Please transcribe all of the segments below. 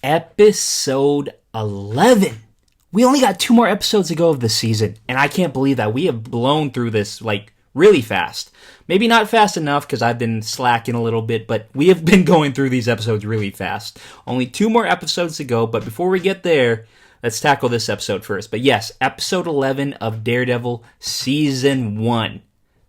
Episode 11. We only got 2 more episodes to go of the season, and I can't believe that. We have blown through this, really fast. Maybe not fast enough, because I've been slacking a little bit, but we have been going through these episodes really fast. Only 2 more episodes to go, but before we get there, let's tackle this episode first. But yes, episode 11 of Daredevil Season 1,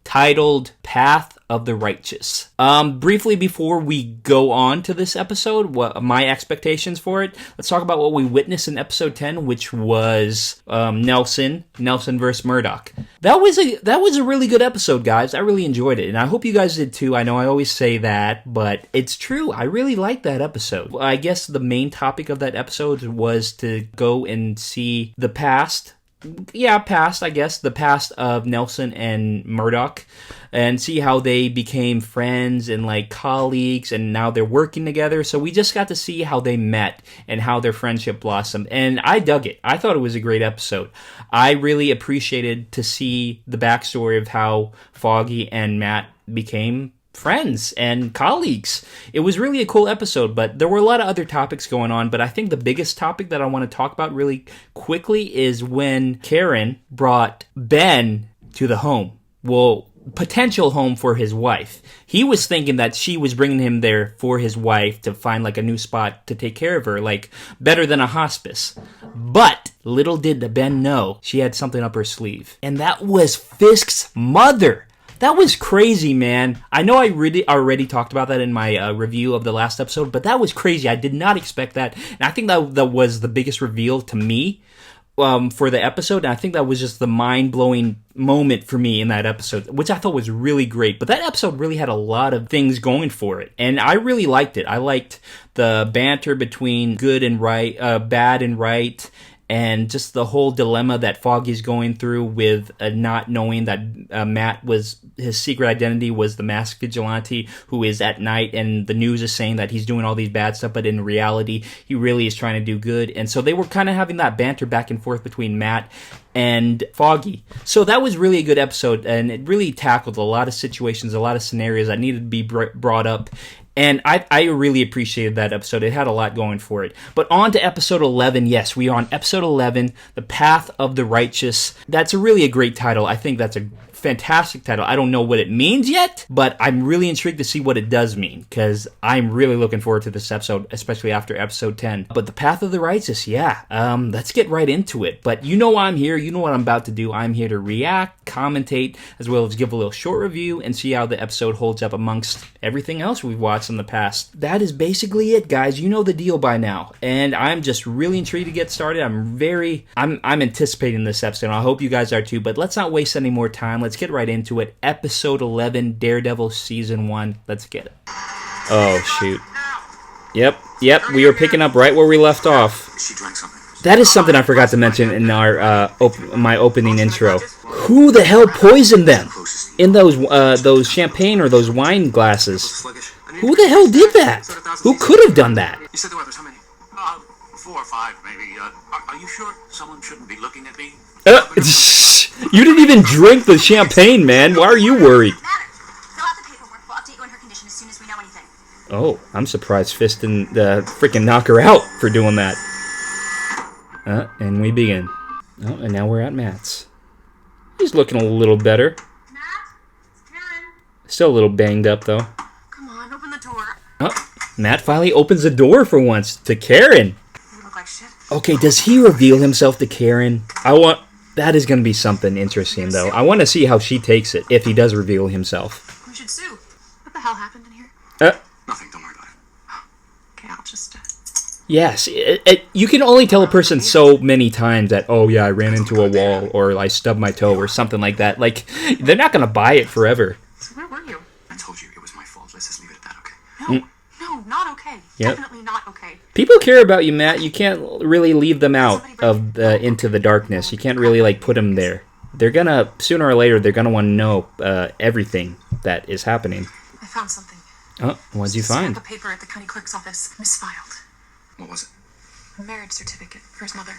titled Path of the Righteous. Briefly before we go on to this episode, what my expectations for it, let's talk about what we witnessed in episode 10, which was Nelson versus Murdoch. That was a really good episode, guys. I really enjoyed it, and I hope you guys did too. I know I always say that, but it's true. I really liked that episode. I guess the main topic of that episode was to go and see the past. The past of Nelson and Murdoch, and see how they became friends and colleagues, and now they're working together. So we just got to see how they met and how their friendship blossomed, and I dug it. I thought it was a great episode. I really appreciated to see the backstory of how Foggy and Matt became friends and colleagues. It was really a cool episode, but there were a lot of other topics going on, but I think the biggest topic that I want to talk about really quickly is when Karen brought Ben to the home. Well, potential home for his wife. He was thinking that she was bringing him there for his wife to find a new spot to take care of her, better than a hospice. But little did Ben know she had something up her sleeve, and that was Fisk's mother. That was crazy, man. I know I really already talked about that in my review of the last episode, but that was crazy. I did not expect that. And I think that was the biggest reveal to me for the episode. And I think that was just the mind-blowing moment for me in that episode, which I thought was really great. But that episode really had a lot of things going for it, and I really liked it. I liked the banter between good and right, bad and right, and just the whole dilemma that Foggy's going through with not knowing that Matt his secret identity was the masked vigilante who is at night, and the news is saying that he's doing all these bad stuff, but in reality, he really is trying to do good. And so they were kind of having that banter back and forth between Matt and Foggy. So that was really a good episode, and it really tackled a lot of situations, a lot of scenarios that needed to be brought up. And I really appreciated that episode. It had a lot going for it. But on to episode 11. Yes, we are on episode 11, The Path of the Righteous. That's really a great title. I think that's a fantastic title. I don't know what it means yet, but I'm really intrigued to see what it does mean, because I'm really looking forward to this episode, especially after episode 10. But The Path of the Righteous, let's get right into it. But you know I'm here. You know what I'm about to do. I'm here to react, commentate, as well as give a little short review and see how the episode holds up amongst everything else we've watched in the past. That is basically it, guys. You know the deal by now. And I'm just really intrigued to get started. I'm anticipating this episode. I hope you guys are too, but let's not waste any more time. Let's get right into it. Episode 11, Daredevil Season 1. Let's get it. Oh, shoot. Yep. We were picking up right where we left off. That is something I forgot to mention in our my opening intro. Who the hell poisoned them in those champagne or those wine glasses? Who the hell did that? Who could have done that? You said there was how many? 4 or 5, maybe. Are you sure someone shouldn't be looking at me? You didn't even drink the champagne, man. Why are you worried? Fill out the paperwork. We'll update you on her condition as soon as we know anything. Oh, I'm surprised Fist didn't freaking knock her out for doing that. And we begin. Oh, and now we're at Matt's. He's looking a little better. Matt? It's Karen. Still a little banged up, though. Come on, open the door. Oh, Matt finally opens the door for once to Karen. You look like shit. Okay, does he reveal himself to Karen? That is going to be something interesting, though. I want to see how she takes it, if he does reveal himself. We should sue. What the hell happened in here? Nothing, don't worry about it. Okay, I'll just... Yes, you can only tell a person so many times that, oh yeah, I ran into a wall, or I stubbed my toe, or something like that. They're not going to buy it forever. So where were you? I told you it was my fault. Let's just leave it at that, okay? No, not okay. Yep. Definitely not okay. People care about you, Matt. You can't really leave them out of into the darkness. You can't really put them there. They're gonna, sooner or later, they're gonna want to know everything that is happening. I found something. Oh, what'd you find? A paper at the county clerk's office, misfiled. What was it? A marriage certificate for his mother,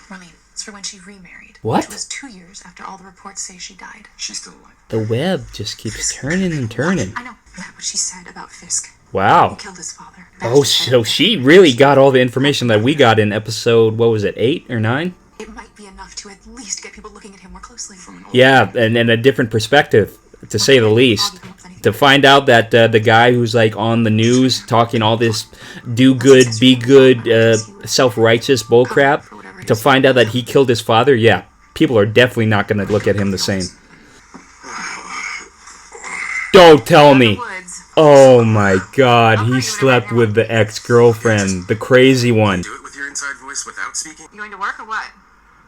Marlene. It's for when she remarried. What? Which was 2 years after all the reports say she died. She's still alive. The web just keeps turning and turning. I know. Is that what she said about Fisk? Wow. Killed his father. Oh, so she really got all the information that we got in episode, what was it, 8 or 9? It might be enough to at least get people looking at him more closely. Yeah, and a different perspective, to say the least. To find out that the guy who's like on the news talking all this do good, be good, self-righteous bullcrap, to find out that he killed his father, yeah, people are definitely not going to look at him the same. Don't tell me. Oh my god, he slept with the ex-girlfriend, the crazy one. Do it with your inside voice without speaking. You going to work or what?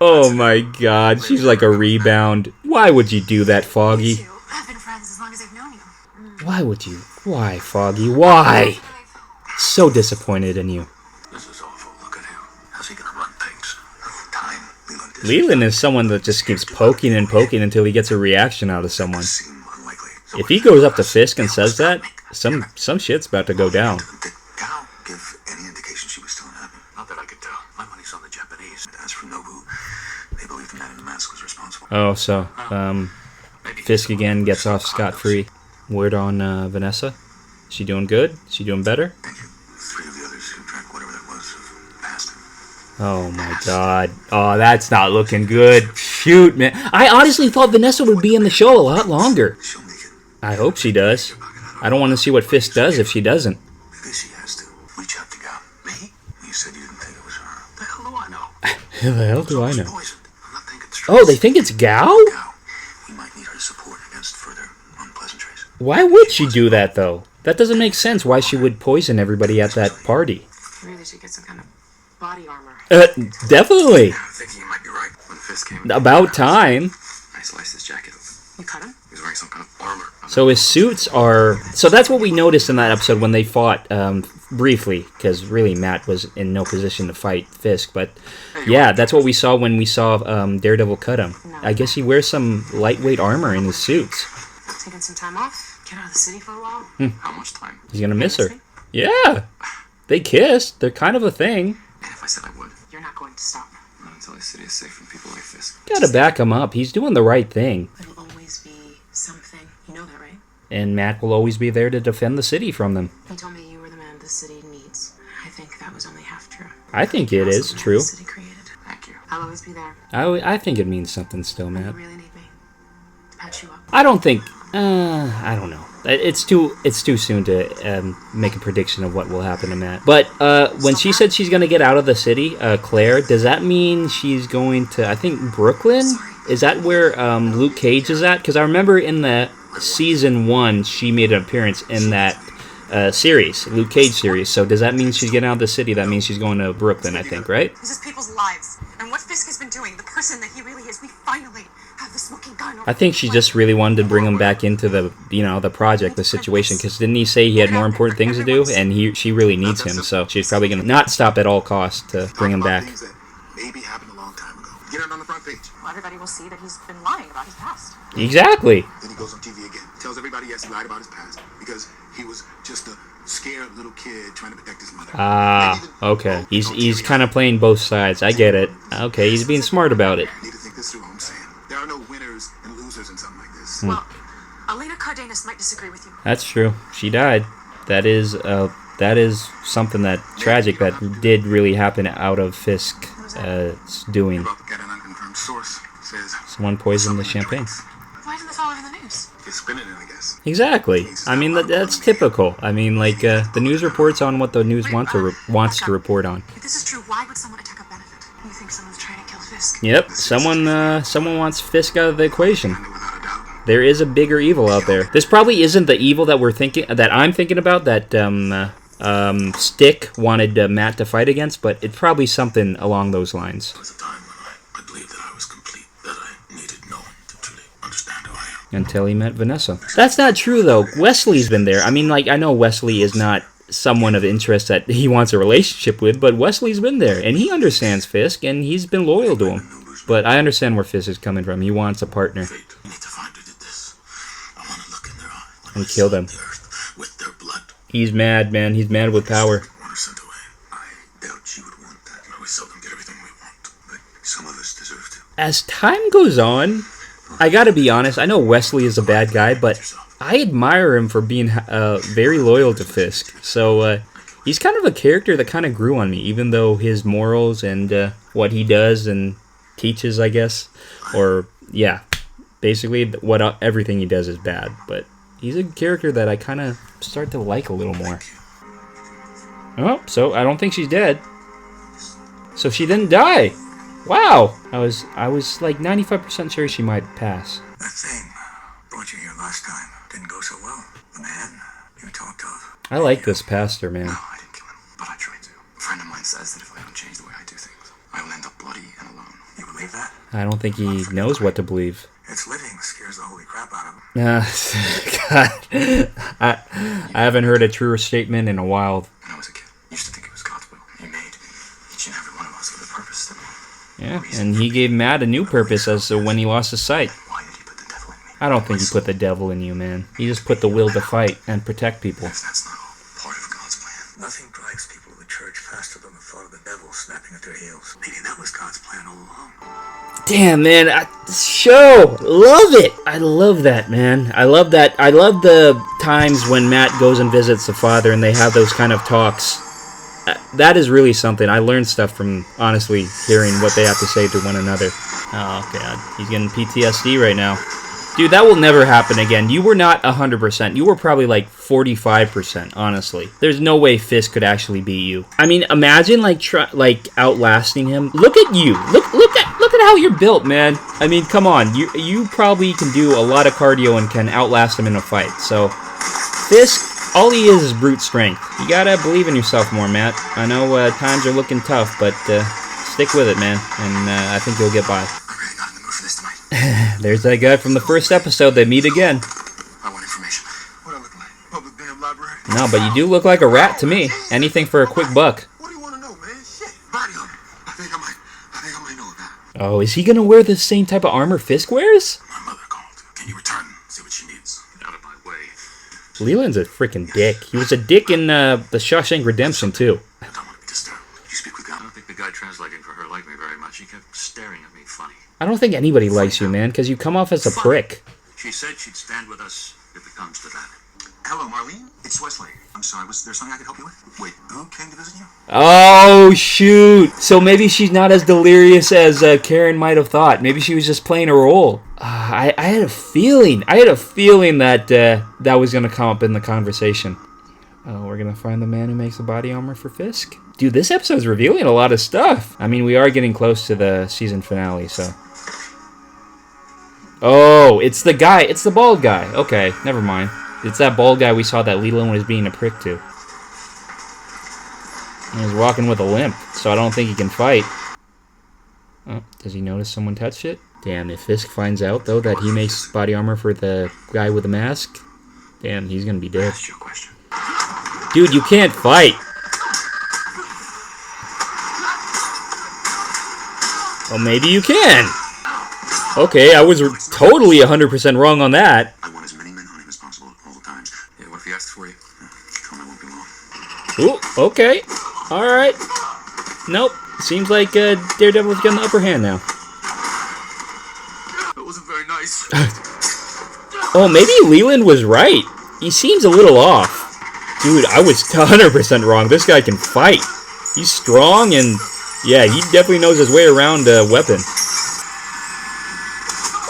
Oh my god, she's like a rebound. Why would you do that, Foggy? I've been friends as long as I've known you. Why would you? Why, Foggy? Why? So disappointed in you. This is awful. Look at him. How's he gonna run things? Time. Leland is someone that just keeps poking and poking until he gets a reaction out of someone. If he goes up to Fisk and says that, some shit's about to go down. Did Gal give any indication she was still unhappy? Not that I could tell. My money's on the Japanese. As for Nobu, they believe the man in the mask was responsible. Oh, so, Fisk again gets off scot-free. Word on Vanessa? She doing good? She doing better? Thank you. 3 of the others who drank whatever that was have passed. Oh my god. Oh, that's not looking good. Shoot, man. I honestly thought Vanessa would be in the show a lot longer. She'll make it. I hope she does. I don't want to see what Fisk does if she doesn't. Maybe she has to. Reach out to Gal. Me? You said you didn't think it was her. The hell do I know? Who the hell do I know? Poisoned. I'm not thinking straight. Oh, they think it's Gal? Gal. We might need her support against further unpleasantries. Why would she do that, though? That doesn't make sense why she would poison everybody at that party. Maybe they should get some kind of body armor. Definitely. I'm thinking you might be right. When Fisk came About time. I sliced his jacket open. You cut him? He was wearing some kind of armor. So his suits are... So that's what we noticed in that episode when they fought briefly, because really Matt was in no position to fight Fisk. But yeah, that's what we saw when we saw Daredevil cut him. I guess he wears some lightweight armor in his suits. Taking some time off? Get out of the city for a while? How much time? He's gonna miss her. Yeah. They kissed. They're kind of a thing. And if I said I would? You're not going to stop. Not until the city is safe from people like Fisk. Gotta back him up. He's doing the right thing. It'll always be something. You know that, right? And Matt will always be there to defend the city from them. He told me you were the man the city needs. I think that was only half true. I think it is Also the man true. The city created. Thank you. I'll always be there. I think it means something still, You Matt. really need me to patch you up. I don't think... I don't know. It's too soon to make a prediction of what will happen to Matt. But when she said she's going to get out of the city, Claire, does that mean she's going to, I think, Brooklyn? Is that where Luke Cage is at? Because I remember in the season 1, she made an appearance in that series, Luke Cage series. So does that mean she's getting out of the city? That means she's going to Brooklyn, I think, right? This is people's lives. And what Fisk has been doing, the person that he really is, we finally have the smoking gun. I think she just really wanted to bring him back into the, the project, the situation, because didn't he say he had more important things to do, and she really needs him, so she's probably going to not stop at all costs to bring him back. Things that maybe happened a long time ago. Get it on the front page. Well, everybody will see that he's been lying about his past. Exactly. Then he goes on TV again. Tells everybody yes, he lied about his past because he was just a scared little kid trying to protect his mother. Okay. He's kind of playing both sides. I get it. Okay, he's being smart about it. Need to think this through. What I'm saying. There are no winners and losers in something like this. Well, Elena Cardenas might disagree with you. That's true. She died. That is something that tragic that did really happen out of Fisk doing. Got an unconfirmed source. Says Someone poisoned the champagne. Why didn't this all over the news? it's spinning it, I guess. Exactly. I mean, that's typical. I mean, like, the news reports on what the news wants to report on. If this is true, why would someone attack a benefit? You think someone's trying to kill Fisk? Yep, someone wants Fisk out of the equation. And without a doubt. There is a bigger evil out there. This probably isn't the evil that I'm thinking about, that Stick wanted Matt to fight against, but it's probably something along those lines. There was a time when I believed that I was complete, that I needed no one to truly understand who I am. Until he met Vanessa. That's not true, though. Wesley's been there. I mean, like, I know Wesley is not someone of interest that he wants a relationship with, but Wesley's been there, and he understands Fisk, and he's been loyal to him. But I understand where Fisk is coming from. He wants a partner. Fate. I need to find who did this. I want to look in their eye. And kill them. The earth with their blood. He's mad, man. He's mad with power. Water sent away. I doubt you would want that. We seldom get everything we want, but some of us deserve to. As time goes on, I gotta be honest, I know Wesley is a bad guy, but I admire him for being very loyal to Fisk. So he's kind of a character that kind of grew on me, even though his morals and what he does and teaches, I guess, or yeah, basically everything he does is bad. But he's a character that I kind of start to like a little more. Oh, so I don't think she's dead. So she didn't die. Wow. I was like 95% sure she might pass. That thing brought you here last time. Didn't go so well. The man you talked of. I like this pastor, man. No, I didn't kill him, but I tried to. A friend of mine says that if I don't change the way I do things, I will end up bloody and alone. You believe that? I don't think he knows what to believe. It's living scares the holy crap out of him. God. I haven't heard a truer statement in a while. When I was a kid, I used to think it was God's will. He made each and every one of us with a purpose. Yeah, and he gave Matt a new purpose as to when he lost his sight. Why did he put the devil in me? I don't think he put the devil in you, man. He just put the will to fight and protect people. If that's not all part of God's plan. Nothing drives people to the church faster than the thought of the devil snapping at their heels. Maybe that was God's plan all along. Damn, man, this show, love it. I love that, man. I love that. I love the times when Matt goes and visits the father and they have those kind of talks. That is really something. I learned stuff from, honestly, hearing what they have to say to one another. Oh, God. He's getting PTSD right now. Dude, that will never happen again. You were not 100%. You were probably like 45%, honestly. There's no way Fisk could actually beat you. I mean, imagine like outlasting him. Look at you. Look at how you're built, man. I mean, come on. You probably can do a lot of cardio and can outlast him in a fight. So, Fisk, all he is brute strength. You gotta believe in yourself more, Matt. I know times are looking tough, but stick with it, man. And I think you'll get by. I'm really not in the mood for this tonight. There's that guy from the first episode. They meet again. I want information. What do I look like? Public damn library? No, but you do look like a rat to me. Anything for a quick buck. What do you want to know, man? Shit. Body armor. I think I might know that. Oh, is he gonna wear the same type of armor Fisk wears? My mother called. Can you return? See what she needs. Get out of my way. Leland's a freaking dick. He was a dick in the Shawshank Redemption, too. I don't want to be disturbed. You speak with God. I don't think the guy translating for her liked me very much. He kept staring at me funny. I don't think anybody likes you, man, because you come off as a prick. She said she'd stand with us if it comes to that. Hello, Marlene. It's Wesley. I'm sorry, was there something I could help you with? Wait, who came to visit you? Oh, shoot. So maybe she's not as delirious as Karen might have thought. Maybe she was just playing a role. I had a feeling. That that was going to come up in the conversation. Oh, we're going to find the man who makes the body armor for Fisk? Dude, this episode's revealing a lot of stuff. I mean, we are getting close to the season finale, so... Oh, it's the guy. It's the bald guy. Okay, never mind. It's that bald guy we saw that Leland was being a prick to. And he's walking with a limp, so I don't think he can fight. Oh, does he notice someone touched it? Damn, if Fisk finds out, though, that he makes body armor for the guy with the mask, damn, he's gonna be dead. Ask you a question. Dude, you can't fight! Well, maybe you can! Okay, I was totally 100% wrong on that. I want as many men on him as possible at all times. Yeah, what if he asks for you? Tell him I won't be long. Ooh, okay. Alright. Nope. Seems like Daredevil's getting the upper hand now. That wasn't very nice. Oh, maybe Leland was right. He seems a little off. Dude, I was 100% wrong. This guy can fight. He's strong and, yeah, he definitely knows his way around a weapon.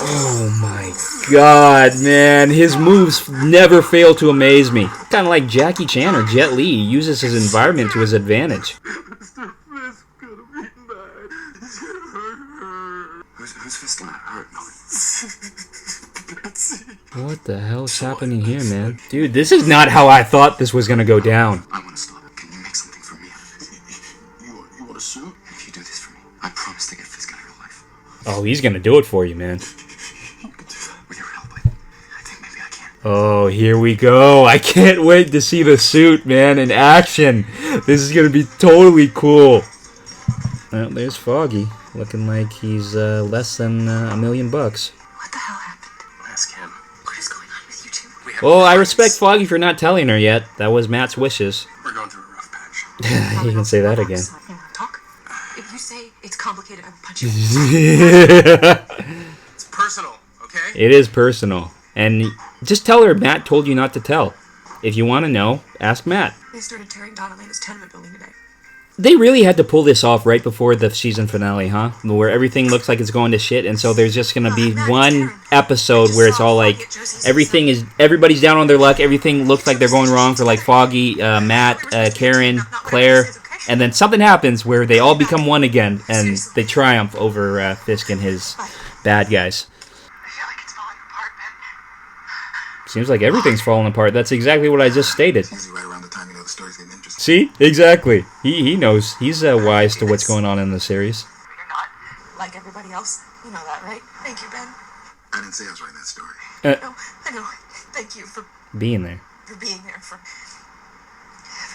Oh my god, man. His moves never fail to amaze me. Kind of like Jackie Chan or Jet Li. He uses his environment to his advantage. Mr. Fisk could have eaten that. It's gonna hurt. Who's Fisk gonna hurt? Betsy. What the hell's happening here, man? Dude, this is not how I thought this was gonna go down. I want to stop. Can you make something for me? You want a suit? If you do this for me, I promise to get Fisk out of your life. Oh, he's gonna do it for you, man. You can do that. With your help, I think maybe I can. Oh, here we go. I can't wait to see the suit, man, in action. This is gonna be totally cool. Well, there's Foggy, looking like he's less than $1 million. What the hell happened? Ask him. What is going on with you two? Well, I respect Foggy for not telling her yet. That was Matt's wishes. We're going through a rough patch. You can say that again. Talk. If you say it's complicated, I will punch you. It's personal, okay? It is personal. And just tell her Matt told you not to tell. If you want to know, ask Matt. They started tearing down Elena's tenement building today. They really had to pull this off right before the season finale, huh? Where everything looks like it's going to shit, and so there's just going to be one episode where it's all like, everybody's down on their luck, everything looks like they're going wrong for like Foggy, Matt, Karen, Claire, and then something happens where they all become one again, and they triumph over Fisk and his bad guys. I feel like it's falling apart, Ben. Seems like everything's falling apart. That's exactly what I just stated. Usually right around the time the story's getting interesting. See? Exactly. He knows. He's wise to what's going on in the series. You're not like everybody else. You know that, right? Thank you, Ben. I didn't say I was writing that story. No, I know. Thank you for Being there. being there, for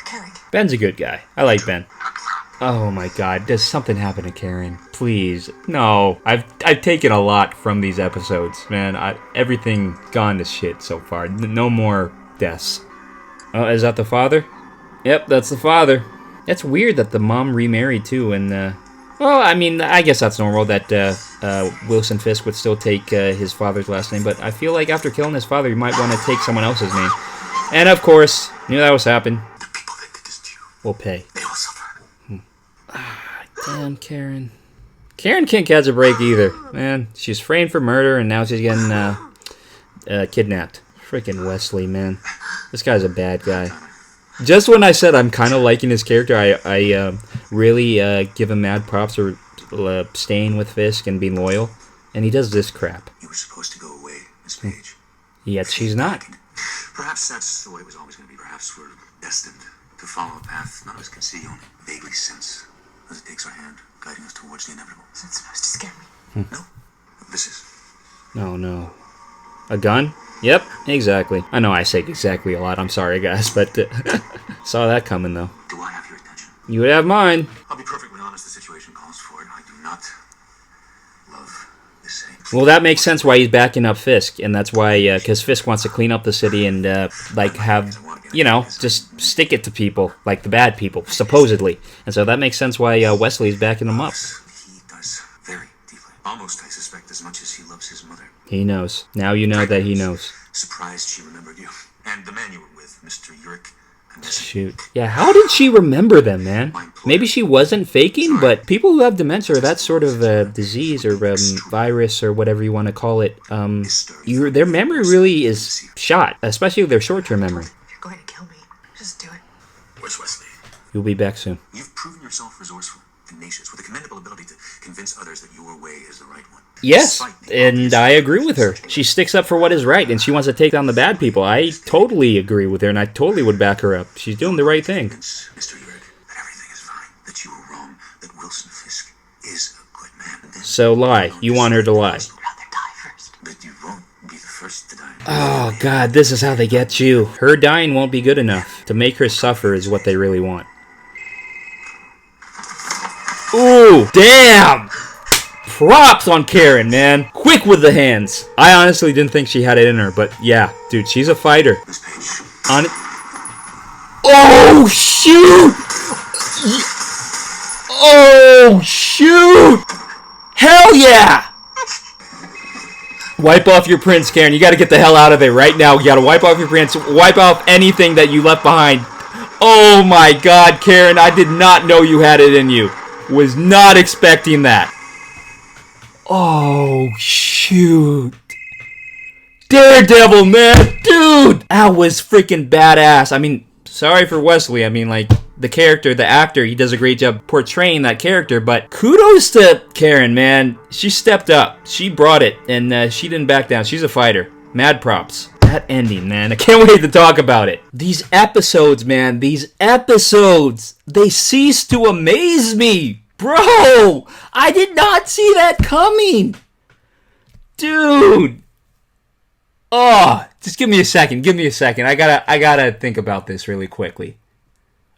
caring. Ben's a good guy. I like Ben. Oh my god, does something happen to Karen? Please. No. I've taken a lot from these episodes, man. Everything gone to shit so far. No more deaths. Oh, is that the father? Yep, that's the father. It's weird that the mom remarried too, and well, I mean, I guess that's normal that Wilson Fisk would still take his father's last name, but I feel like after killing his father, he might want to take someone else's name. And of course, knew that was happening. The people that did this to you, We'll pay. they will suffer. Damn, Karen. Karen can't catch a break either, man. She's framed for murder, and now she's getting kidnapped. Freaking Wesley, man. This guy's a bad guy. Just when I said I'm kind of liking his character, I really give him mad props for staying with Fisk and being loyal. And he does this crap. You were supposed to go away, Miss Page. Yet she's not. Perhaps that's the way it was always going to be. Perhaps we're destined to follow a path none of us can see, only vaguely sense, as it takes our hand, guiding us towards the inevitable. Is it supposed to scare me? No, this is. Oh, no. A gun? Yep, exactly. I know I say exactly a lot. I'm sorry, guys, but saw that coming, though. Do I have your attention? You would have mine. I'll be perfectly honest, the situation calls for it. I do not love this same. Well, that makes sense why he's backing up Fisk, and that's why, because Fisk wants to clean up the city and, like, have, you know, just stick it to people, like the bad people, supposedly. And so that makes sense why Wesley's backing him up. He does very deeply. Almost, I suspect, as much as he loves his mother. He knows. Now you know that he knows. Surprised she remembered you. And the man you were with, Mr. Eurek. Shoot. Yeah, how did she remember them, man? Maybe she wasn't faking, but people who have dementia or that sort of disease or virus or whatever you want to call it, their memory really is shot, especially their short-term memory. You're going to kill me. Just do it. Where's Wesley? You'll be back soon. You've proven yourself resourceful, tenacious, with a commendable ability to convince others that your way is the right one. Yes, and I agree with her. She sticks up for what is right, and she wants to take down the bad people. I totally agree with her, and I totally would back her up. She's doing the right thing. Mr. Eurek, that everything is fine, that you were wrong, that Wilson Fisk is a good man. So lie. You want her to lie. I'd rather die first. But you won't be the first to die. Oh, God, this is how they get you. Her dying won't be good enough. To make her suffer is what they really want. Ooh, damn! Props on Karen, man. Quick with the hands. I honestly didn't think she had it in her, but yeah, dude, she's a fighter. Miss Page. On it. Oh, shoot! Oh, shoot! Hell yeah! Wipe off your prints, Karen. You gotta get the hell out of there right now. You gotta wipe off your prints. Wipe off anything that you left behind. Oh my God, Karen, I did not know you had it in you. Was not expecting that. Oh, shoot. Daredevil, man. Dude, that was freaking badass. I mean, sorry for Wesley. I mean, like, the character, the actor, he does a great job portraying that character. But kudos to Karen, man. She stepped up. She brought it, and she didn't back down. She's a fighter. Mad props. That ending, man. I can't wait to talk about it. These episodes, man. These episodes. They cease to amaze me. Bro, I did not see that coming. Dude. Oh, just give me a second. Give me a second. I gotta think about this really quickly.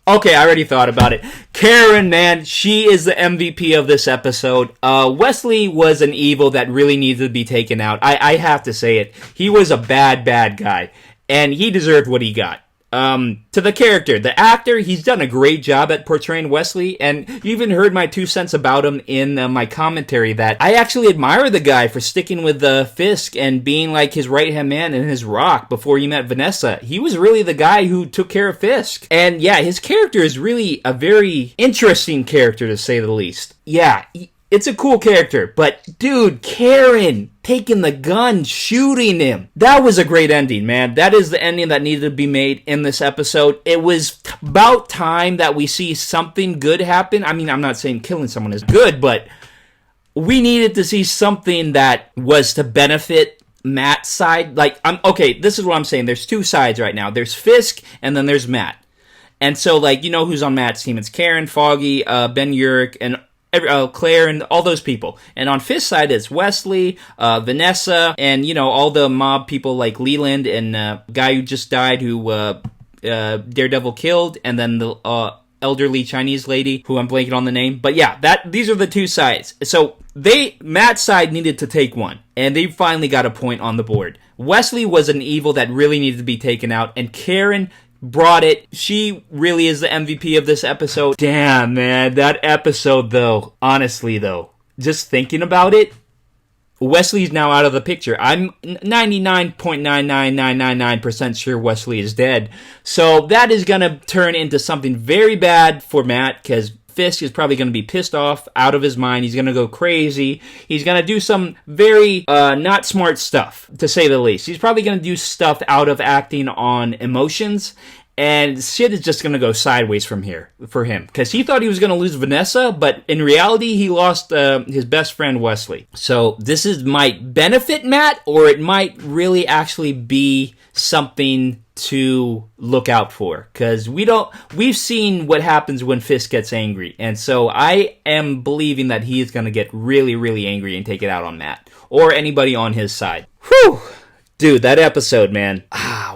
Okay, I already thought about it. Karen, man, she is the MVP of this episode. Wesley was an evil that really needed to be taken out. I have to say it. He was a bad guy. And he deserved what he got. To the character, the actor, he's done a great job at portraying Wesley, and you even heard my 2 cents about him in my commentary that I actually admire the guy for sticking with Fisk and being like his right-hand man and his rock before he met Vanessa. He was really the guy who took care of Fisk. And yeah, his character is really a very interesting character, to say the least. Yeah, it's a cool character, but dude, Karen taking the gun, shooting him. That was a great ending, man. That is the ending that needed to be made in this episode. It was about time that we see something good happen. I mean, I'm not saying killing someone is good, but we needed to see something that was to benefit Matt's side. Like, okay, this is what I'm saying. There's 2 sides right now. There's Fisk, and then there's Matt. And so, like, you know who's on Matt's team. It's Karen, Foggy, Ben Eurek, and Claire, and all those people. And on Fisk's side, it's Wesley, Vanessa, and, you know, all the mob people like Leland and guy who just died who Daredevil killed, and then the elderly Chinese lady who I'm blanking on the name. But yeah, these are the 2 sides. So Matt's side needed to take one, and they finally got a point on the board. Wesley was an evil that really needed to be taken out, and Karen brought it. She really is the MVP of this episode. Damn, man, that episode though, honestly though, just thinking about it, Wesley's now out of the picture. I'm 99.99999% sure Wesley is dead. So that is going to turn into something very bad for Matt, because Fisk is probably going to be pissed off, out of his mind. He's going to go crazy. He's going to do some very not smart stuff, to say the least. He's probably going to do stuff out of acting on emotions, and shit is just going to go sideways from here for him. Because he thought he was going to lose Vanessa, but in reality, he lost his best friend, Wesley. So this might benefit Matt, or it might really actually be something to look out for, because we've seen what happens when Fisk gets angry, and so I am believing that he is going to get really, really angry and take it out on Matt or anybody on his side. Whew! Dude, that episode, man.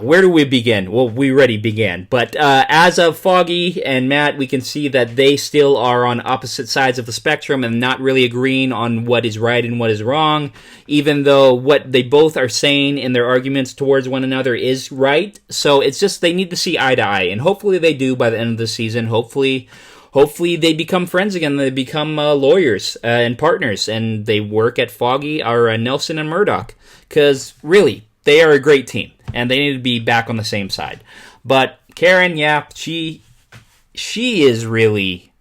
Where do we begin? Well, we already began. But as of Foggy and Matt, we can see that they still are on opposite sides of the spectrum and not really agreeing on what is right and what is wrong, even though what they both are saying in their arguments towards one another is right. So it's just they need to see eye to eye, and hopefully they do by the end of the season. Hopefully they become friends again. They become lawyers and partners, and they work at Foggy or Nelson and Murdoch, because really, they are a great team, and they need to be back on the same side. But Karen, yeah, she is really,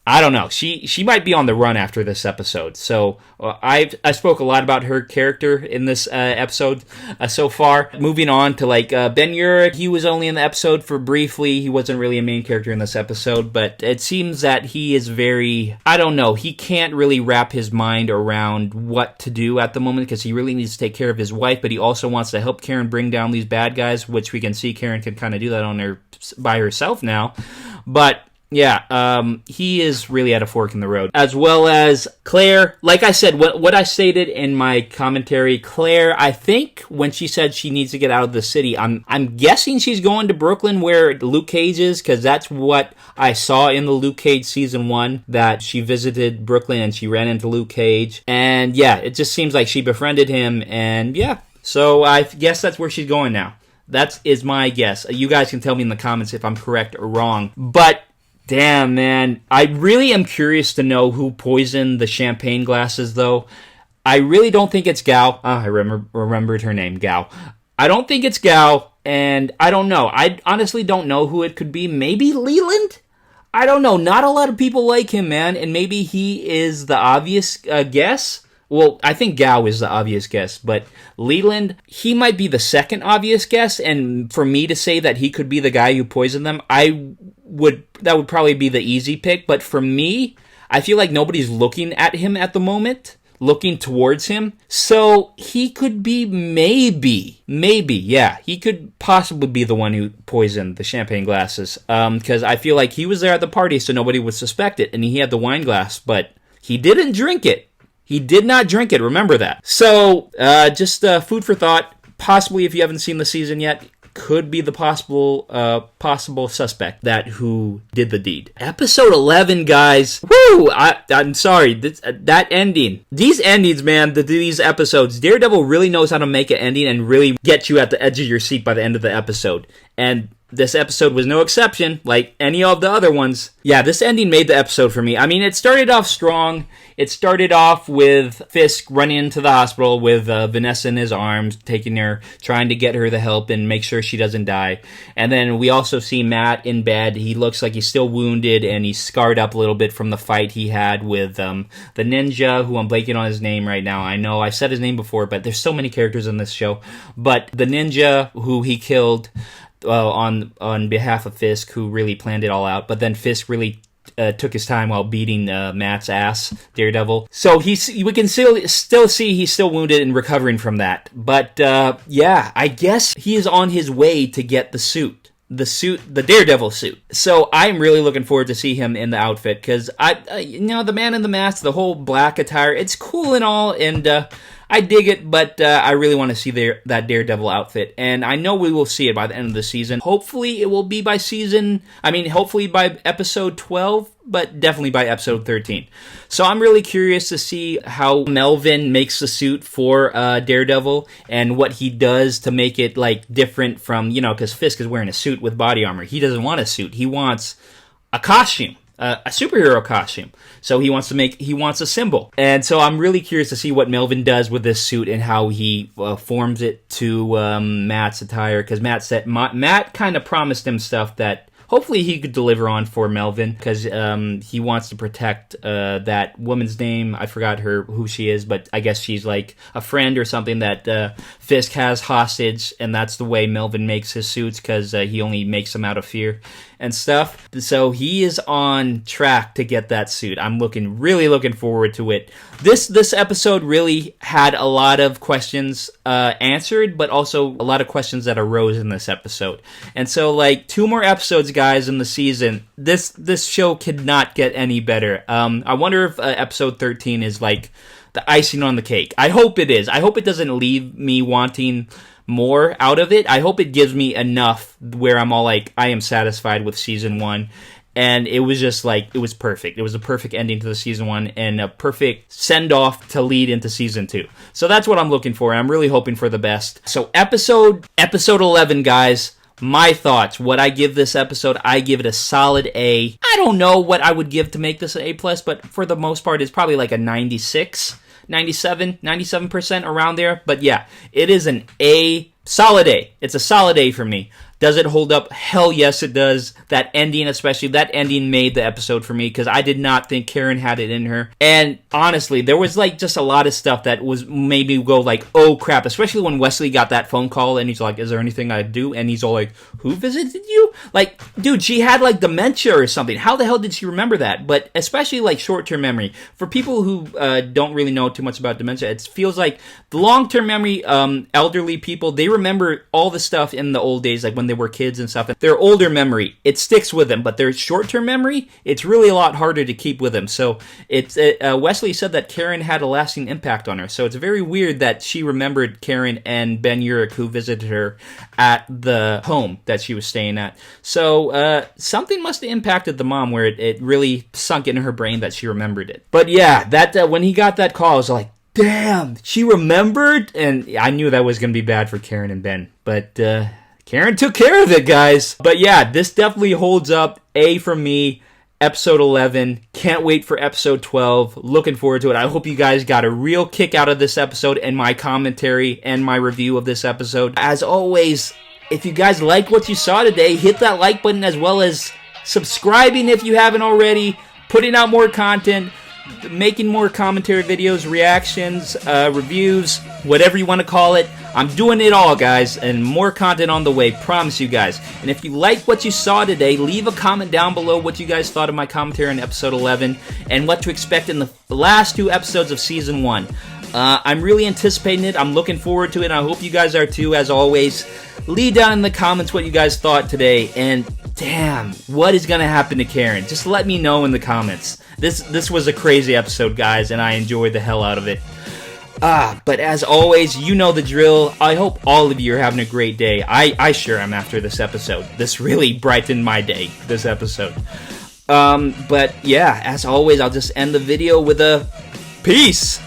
I don't know. She might be on the run after this episode. So I spoke a lot about her character in this episode so far. Moving on to Ben Eurek, he was only in the episode for briefly. He wasn't really a main character in this episode, but it seems that he is very, I don't know, he can't really wrap his mind around what to do at the moment, because he really needs to take care of his wife, but he also wants to help Karen bring down these bad guys, which we can see Karen can kind of do that by herself now. But yeah, he is really at a fork in the road. As well as Claire. Like I said, what I stated in my commentary, Claire, I think when she said she needs to get out of the city, I'm guessing she's going to Brooklyn where Luke Cage is, because that's what I saw in the Luke Cage season 1, that she visited Brooklyn and she ran into Luke Cage. And yeah, it just seems like she befriended him, and yeah, so I guess that's where she's going now. That is my guess. You guys can tell me in the comments if I'm correct or wrong. But damn, man. I really am curious to know who poisoned the champagne glasses, though. I really don't think it's Gao. I remembered her name, Gao. I don't think it's Gao, and I don't know. I honestly don't know who it could be. Maybe Leland? I don't know. Not a lot of people like him, man, and maybe he is the obvious guess. Well, I think Gao is the obvious guess, but Leland, he might be the second obvious guess, and for me to say that he could be the guy who poisoned them, that would probably be the easy pick. But for me, I feel like nobody's looking at him at the moment, looking towards him. So he could be maybe, yeah, he could possibly be the one who poisoned the champagne glasses. Because I feel like he was there at the party, so nobody would suspect it, and he had the wine glass, but he didn't drink it. He did not drink it, remember that. So, just food for thought. Possibly, if you haven't seen the season yet, could be the possible suspect that who did the deed. Episode 11, guys. Woo! I'm sorry. That ending. These endings, man, these episodes, Daredevil really knows how to make an ending and really get you at the edge of your seat by the end of the episode. And this episode was no exception, like any of the other ones. Yeah, this ending made the episode for me. I mean, it started off strong. It started off with Fisk running into the hospital with Vanessa in his arms, taking her, trying to get her the help and make sure she doesn't die. And then we also see Matt in bed. He looks like he's still wounded, and he's scarred up a little bit from the fight he had with the ninja, who I'm blanking on his name right now. I know I've said his name before, but there's so many characters in this show. But the ninja who he killed on behalf of Fisk, who really planned it all out, but then Fisk really took his time while beating Matt's ass, Daredevil. So we can still see he's still wounded and recovering from that. But yeah, I guess he is on his way to get the suit, the Daredevil suit. So I'm really looking forward to see him in the outfit, because the man in the mask, the whole black attire, it's cool and all, and I dig it, but I really want to see that Daredevil outfit, and I know we will see it by the end of the season. Hopefully it will be hopefully by episode 12, but definitely by episode 13. So I'm really curious to see how Melvin makes the suit for Daredevil, and what he does to make it like different from, because Fisk is wearing a suit with body armor. He doesn't want a suit. He wants a costume. A superhero costume. So he wants a symbol. And so I'm really curious to see what Melvin does with this suit and how he forms it to Matt's attire. Because Matt kind of promised him stuff that hopefully he could deliver on for Melvin, because he wants to protect that woman's name. I forgot who she is, but I guess she's like a friend or something that Fisk has hostage, and that's the way Melvin makes his suits, because he only makes them out of fear and stuff. So he is on track to get that suit. I'm really looking forward to it. This episode really had a lot of questions answered, but also a lot of questions that arose in this episode. And so, like, 2 more episodes, guys, in the season. This show could not get any better. I wonder if episode 13 is like the icing on the cake. I hope it is. I hope it doesn't leave me wanting more out of it. I hope it gives me enough where I'm all like, I am satisfied with season 1. And it was just like, it was perfect. It was a perfect ending to the season 1 and a perfect send-off to lead into season 2. So that's what I'm looking for. I'm really hoping for the best. So episode 11, guys. My thoughts, what I give this episode, I give it a solid A. I don't know what I would give to make this an A+, but for the most part, it's probably like a 96, 97% around there. But yeah, it is an A, solid A. It's a solid A for me. Does it hold up? Hell yes, it does. That ending, especially, that ending made the episode for me, because I did not think Karen had it in her. And honestly, there was like just a lot of stuff that made me go like, oh crap, especially when Wesley got that phone call and he's like, is there anything I do? And he's all like, who visited you? Like, dude, she had like dementia or something. How the hell did she remember that? But especially like short-term memory. For people who don't really know too much about dementia, it feels like the long-term memory, elderly people, they remember all the stuff in the old days, like when they were kids and stuff. Their older memory, it sticks with them, but their short-term memory, it's really a lot harder to keep with them. So Wesley said that Karen had a lasting impact on her. So it's very weird that she remembered Karen and Ben Eurek, who visited her at the home that she was staying at. So something must have impacted the mom where it really sunk into her brain that she remembered it. But yeah, that when he got that call, I was like, damn, she remembered? And I knew that was going to be bad for Karen and Ben. But Karen took care of it, guys. But yeah, this definitely holds up. A from me. Episode 11. Can't wait for episode 12. Looking forward to it. I hope you guys got a real kick out of this episode and my commentary and my review of this episode. As always, if you guys like what you saw today, hit that like button, as well as subscribing if you haven't already. Putting out more content. Making more commentary videos, reactions, reviews, whatever you want to call it. I'm doing it all, guys, and more content on the way, promise you guys. And if you like what you saw today, leave a comment down below what you guys thought of my commentary on episode 11 and what to expect in the last 2 episodes of season 1. I'm really anticipating it. I'm looking forward to it, and I hope you guys are too. As always, leave down in the comments what you guys thought today, and damn, what is going to happen to Karen? Just let me know in the comments. This was a crazy episode, guys, and I enjoyed the hell out of it. But as always, you know the drill. I hope all of you are having a great day. I sure am after this episode. This really brightened my day, this episode. But yeah, as always, I'll just end the video with a peace.